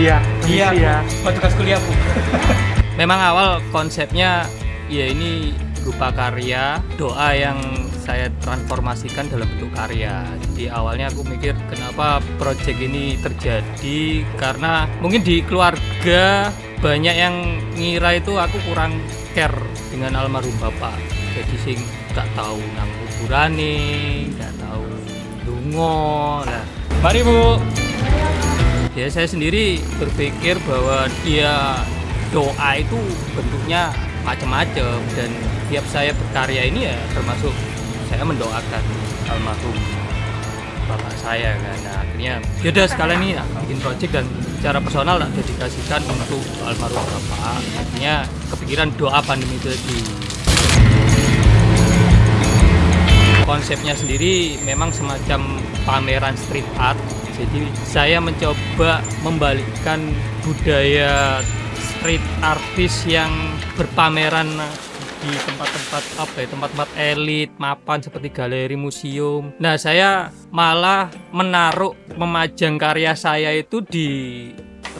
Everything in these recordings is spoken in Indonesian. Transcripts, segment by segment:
Iya, Iya, buat tugas kuliah Bu. memang awal konsepnya ya ini berupa karya, doa yang saya transformasikan dalam bentuk karya. Jadi awalnya aku mikir kenapa project ini terjadi, karena mungkin di keluarga banyak yang ngira itu aku kurang care dengan almarhum bapak. Jadi sing gak tahu nang kuburane, gak tahu lungo. Nah, Mari Bu. ya saya sendiri berpikir bahwa dia doa itu bentuknya macam-macam, dan tiap saya berkarya ini ya termasuk saya mendoakan almarhum bapak saya kan. Nah, akhirnya yaudah sekalian ini bikin project dan secara personal tak dedikasikan untuk almarhum bapak. Akhirnya kepikiran doa pandemi itu tadi. Konsepnya sendiri memang semacam pameran street art. Jadi saya mencoba membalikkan budaya street artis yang berpameran di tempat-tempat elit, mapan seperti galeri, museum. Nah, saya malah memajang karya saya itu di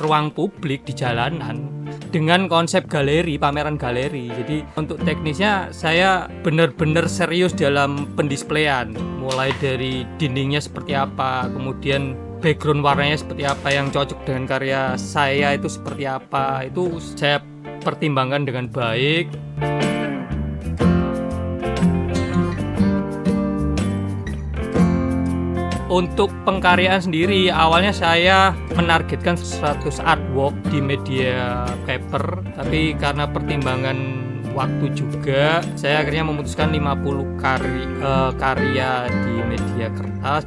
ruang publik, di jalanan dengan konsep galeri, pameran galeri. Jadi untuk teknisnya saya benar-benar serius dalam pendisplayan, mulai dari dindingnya seperti apa, kemudian background warnanya seperti apa yang cocok dengan karya saya itu seperti apa, itu saya pertimbangkan dengan baik. Untuk pengkaryaan sendiri, awalnya saya menargetkan 100 artwork di media paper, tapi karena pertimbangan waktu juga, saya akhirnya memutuskan 50 karya di media kertas.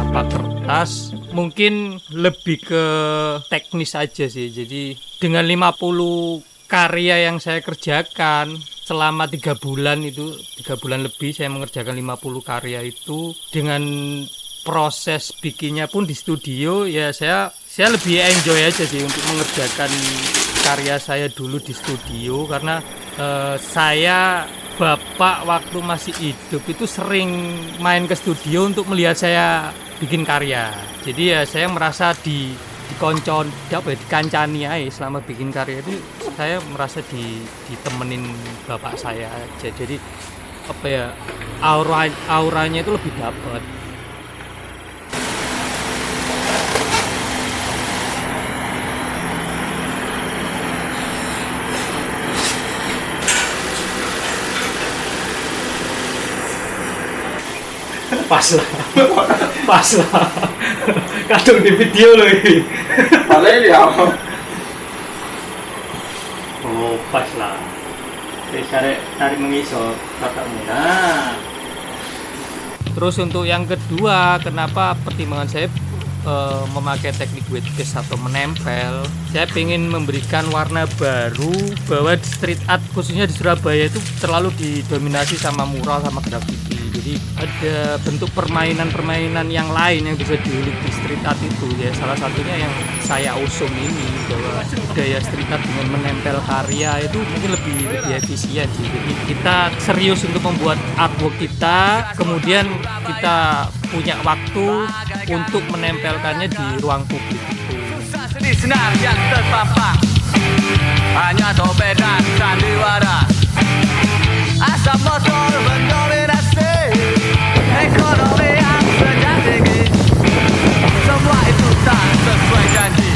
Apa kertas mungkin lebih ke teknis aja sih. Jadi dengan 50 karya yang saya kerjakan selama 3 bulan lebih saya mengerjakan 50 karya itu, dengan proses bikinnya pun di studio ya saya lebih enjoy aja sih untuk mengerjakan karya saya dulu di studio, karena saya bapak waktu masih hidup itu sering main ke studio untuk melihat saya bikin karya. Jadi ya saya merasa dikancani aja selama bikin karya itu, saya merasa ditemenin bapak saya aja. Jadi apa ya, auranya itu lebih dapat. Pas lah. Kadung di video loh ini. Paling ya. Oh, pas lah. Saya tarik mengisor kakakmu. Nah. Terus untuk yang kedua, kenapa pertimbangan saya memakai teknik wet cast atau menempel? Saya ingin memberikan warna baru, bahwa street art khususnya di Surabaya itu terlalu didominasi sama mural sama graffiti. Jadi ada bentuk permainan yang lain yang bisa diulik di street art itu ya. Salah satunya yang saya usung ini, bahwa budaya street art dengan menempel karya itu mungkin lebih efisien sih. Jadi kita serius untuk membuat artwork kita, kemudian kita punya waktu untuk menempelkannya di ruang publik itu. Sedih senang yang terpampang, hanya topeng dan sandiwara. Asap motor mendominasi ekonomi yang sedang tinggi. Semua itu tak sesuai janji,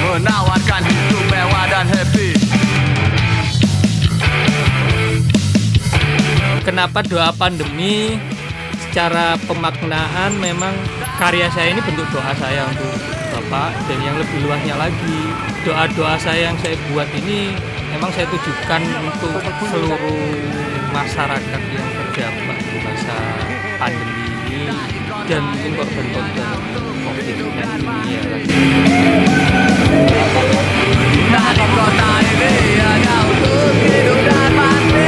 menawarkan hidup mewah dan happy. Kenapa doa pandemi? Secara pemaknaan memang karya saya ini bentuk doa saya untuk Bapak, dan yang lebih luasnya lagi, doa-doa saya yang saya buat ini memang saya tujukan untuk seluruh masyarakat yang terdampak di masa pandemi ini, dan mungkin korban-korban COVID-19 ini ya. Dari kota ini hanya untuk hidup dan mati.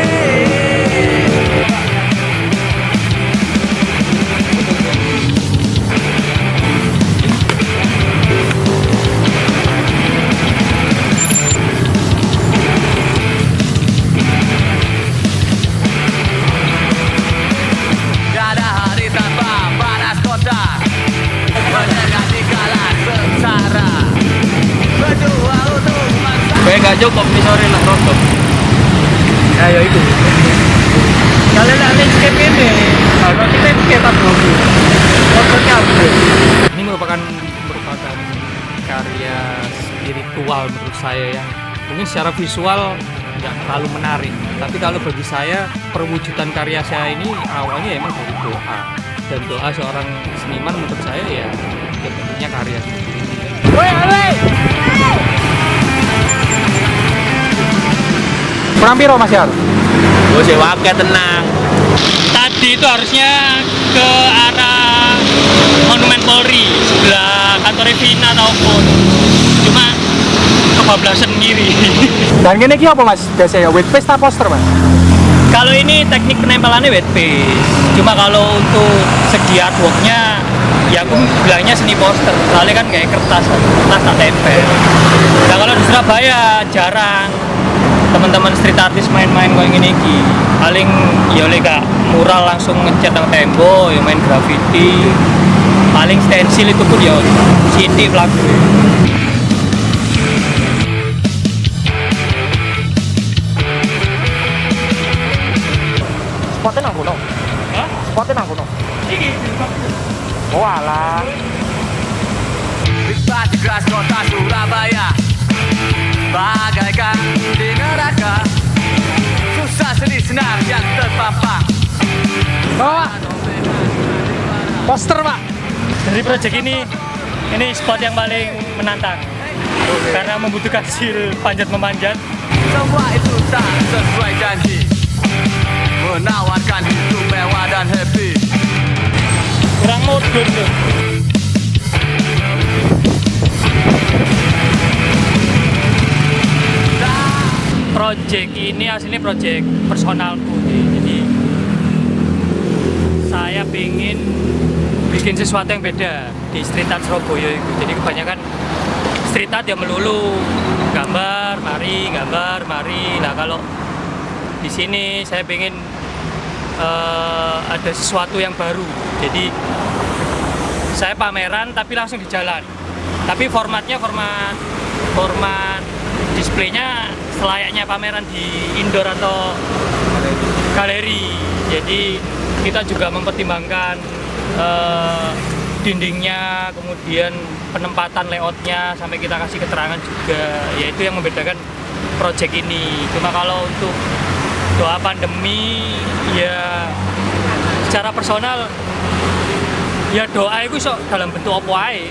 Kayak nggak cukup nih sore nak rotok. Ya itu. Kalian lihat landscape ini, kalau kita kayak apa dulu? Fotonya apa? Ini merupakan karya spiritual menurut saya yang mungkin secara visual nggak terlalu menarik. Tapi kalau bagi saya perwujudan karya saya ini awalnya emang dari doa. Dan doa seorang seniman menurut saya ya bentuknya karya seperti ini. Kurang piro Mas Yar? Gue sih wae tenang. Tadi itu harusnya ke arah Monumen Polri sebelah kantor Vina ataupun cuma kebablasan kiri. Dan gini ki apa Mas? Biasanya with paste atau poster Mas? Kalau ini teknik penempelannya wet paste. Cuma kalau untuk segi artworknya ya aku bilangnya seni poster. Soalnya kan kayak kertas tak tempel. Nah kalau di Surabaya jarang teman-teman street artist main-main kayak gini ki. Paling ya lega mural langsung ngecat nang tembok, ya main graffiti. Paling stensil itu pun ya city pelaku. Spotnya nang kono. Hah? Spotnya nang kono. Iki Oh alah. Di keras kota Surabaya bagaikan di neraka, susah sedih senang yang terpampang. Bawa. Poster Pak. dari proyek ini spot yang paling menantang karena membutuhkan skill panjat memanjat. Semua itu tak sesuai janji, menawarkan hidup mewah dan happy. Kurang modern tuh. Project ini aslinya project personalku sih. Jadi saya ingin bikin sesuatu yang beda di street art Surabaya itu. Jadi kebanyakan street art ya melulu gambar, mari. Nah kalau di sini saya ingin ada sesuatu yang baru. Jadi saya pameran tapi langsung di jalan. Tapi formatnya format displaynya selayaknya pameran di indoor atau galeri. Jadi kita juga mempertimbangkan dindingnya, kemudian penempatan layoutnya, sampai kita kasih keterangan juga. Yaitu yang membedakan project ini. Cuma kalau untuk doa pandemi ya secara personal ya doa itu sok dalam bentuk apa aja.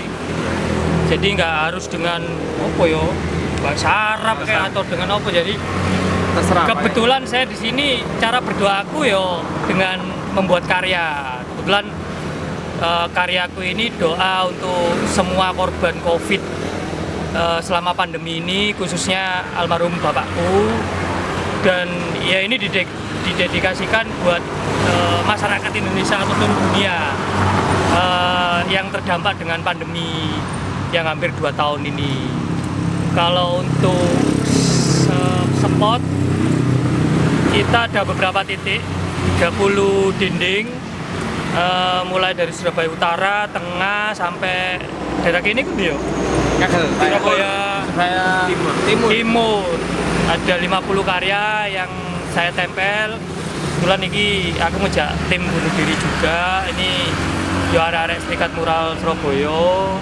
Jadi nggak harus dengan apa yo bahasa Arab kayak atau dengan apa. Jadi Terserah. kebetulan saya di sini cara berdoaku yo dengan membuat karya. Kebetulan karyaku ini doa untuk semua korban COVID selama pandemi ini, khususnya almarhum bapakku. Dan ya ini didedikasikan buat masyarakat Indonesia atau seluruh dunia yang terdampak dengan pandemi yang hampir 2 tahun ini. Kalau untuk spot kita ada beberapa titik, 30 dinding, mulai dari Surabaya Utara, Tengah sampai daerah ini kan dia. Surabaya Timur. Ada 50 karya yang saya tempel. Kebetulan ini aku ngejak tim bunuh diri juga. Ini juara arek serikat mural Surabaya.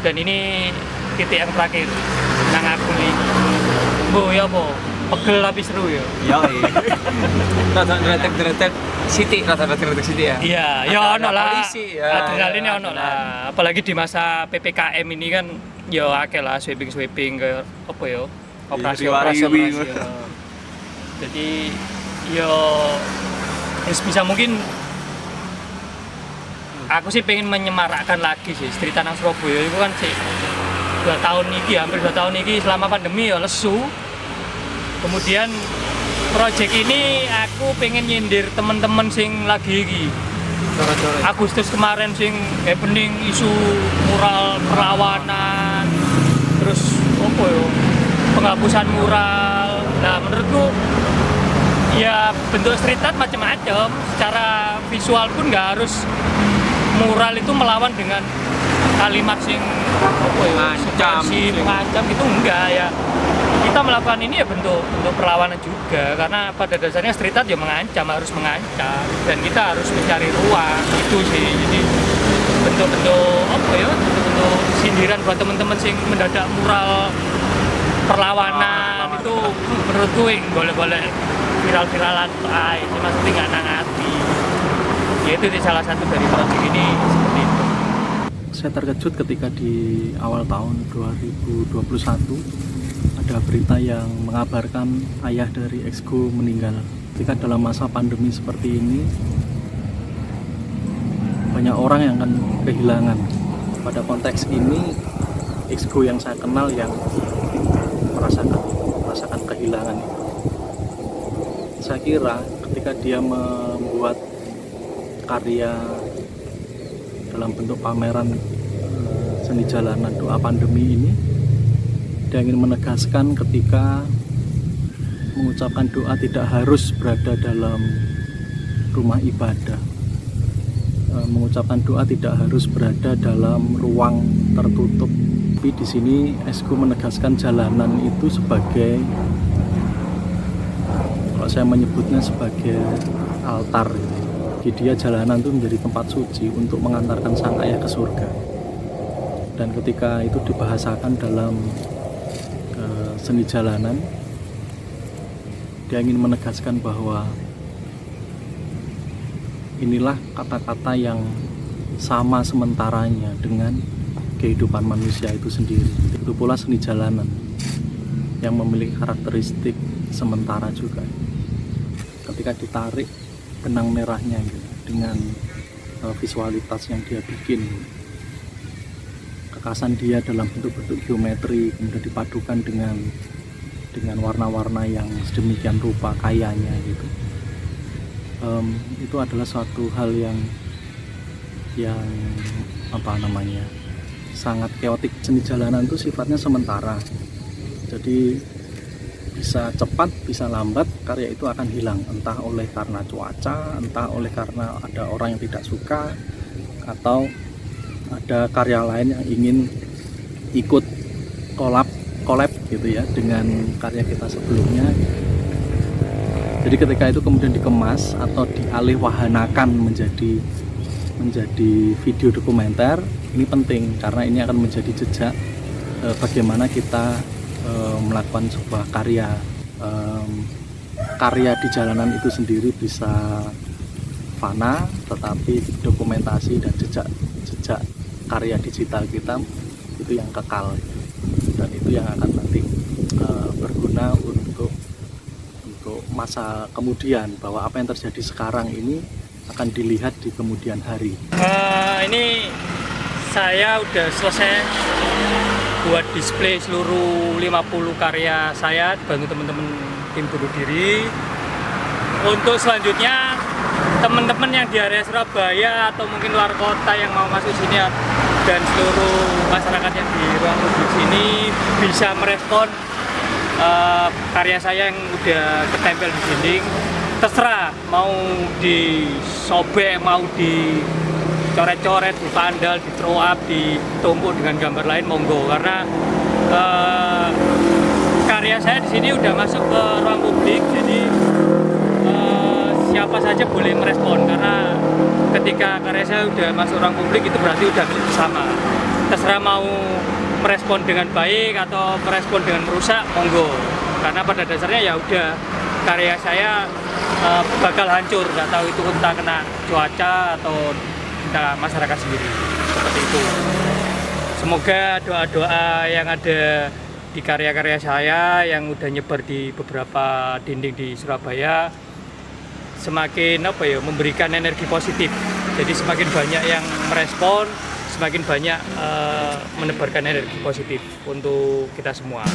Dan ini titik yang terakhir nang aku nih. Bu ya apa? Pegel tapi seru ya. Rata dretek City, rata dretek City ya. Iya, ya ono lah. Polisi ya. Adrenalinnya ono lah. Apalagi di masa PPKM ini kan ya akeh lah sweeping ke apa ya? Operasi. Ya. Jadi yo bisa mungkin aku sih pengen menyemarakkan lagi sih street art Surabaya itu kan sih 2 tahun ini, hampir 2 tahun ini selama pandemi ya lesu. Kemudian project ini aku pengen nyindir teman-teman sing lagi iki. Agustus kemarin sing happening isu mural perlawanan, terus apa ya? Penghapusan mural. Nah menurutku ya bentuk street art macam-macam. Secara visual pun nggak harus mural itu melawan dengan kalimat sing apa ya? Mengancam mengancam itu enggak ya. kita melakukan ini ya bentuk perlawanan juga, karena pada dasarnya street art ya mengancam, harus mengancam, dan kita harus mencari ruang itu sih. Jadi bentuk-bentuk apa ya, bentuk sindiran buat teman-teman sing mendadak mural perlawanan itu menurutku boleh-boleh viral-viralan ae, maksudnya nggak nangati. Ya itu salah satu dari proyek ini seperti itu. Saya terkejut ketika di awal tahun 2021 ada berita yang mengabarkan ayah dari Exco meninggal. Ketika dalam masa pandemi seperti ini, banyak orang yang akan kehilangan. Pada konteks ini, Exco yang saya kenal yang merasakan kehilangan itu. Saya kira ketika dia membuat karya dalam bentuk pameran seni jalanan doa pandemi ini, dia ingin menegaskan ketika mengucapkan doa tidak harus berada dalam rumah ibadah, mengucapkan doa tidak harus berada dalam ruang tertutup. Tapi di sini Exco menegaskan jalanan itu sebagai, kalau saya menyebutnya sebagai altar. Bagi dia jalanan itu menjadi tempat suci untuk mengantarkan sang ayah ke surga. Dan ketika itu dibahasakan dalam seni jalanan, dia ingin menegaskan bahwa inilah kata-kata yang sama sementaranya dengan kehidupan manusia itu sendiri. Itu pula seni jalanan yang memiliki karakteristik sementara juga. Ketika ditarik benang merahnya gitu, dengan visualitas yang dia bikin, kekasan dia dalam bentuk-bentuk geometri, kemudian dipadukan dengan warna-warna yang sedemikian rupa kayanya gitu. Itu adalah suatu hal yang apa namanya, sangat keotik. Seni jalanan itu sifatnya sementara, jadi bisa cepat, bisa lambat, karya itu akan hilang, entah oleh karena cuaca, entah oleh karena ada orang yang tidak suka, atau ada karya lain yang ingin ikut collab gitu ya dengan karya kita sebelumnya. Jadi ketika itu kemudian dikemas atau dialihwahanakan menjadi video dokumenter, ini penting karena ini akan menjadi jejak bagaimana kita melakukan sebuah karya di jalanan itu sendiri bisa fana, tetapi dokumentasi dan jejak karya digital kita itu yang kekal, dan itu yang akan nanti berguna untuk masa kemudian, bahwa apa yang terjadi sekarang ini akan dilihat di kemudian hari. Ini saya udah selesai buat display seluruh 50 karya saya bantu teman-teman tim bunuh diri. Untuk selanjutnya teman-teman yang di area Surabaya atau mungkin luar kota yang mau masuk sini dan seluruh masyarakat yang di ruang publik sini bisa merespon karya saya yang udah ketempel di dinding. Terserah mau disobek, mau dicoret-coret, dipandal, di throw up, ditumpuk dengan gambar lain, monggo. Karena karya saya di sini udah masuk ke ruang publik, jadi siapa saja boleh merespon. Karena ketika karya saya udah masuk ruang publik itu berarti udah milik bersama. Terserah mau merespon dengan baik atau merespon dengan merusak, monggo. Karena pada dasarnya ya udah karya saya bakal hancur, nggak tahu itu entah kena cuaca atau entah masyarakat sendiri, seperti itu. Semoga doa-doa yang ada di karya-karya saya yang udah nyebar di beberapa dinding di Surabaya semakin memberikan energi positif. Jadi semakin banyak yang merespon, semakin banyak menebarkan energi positif untuk kita semua.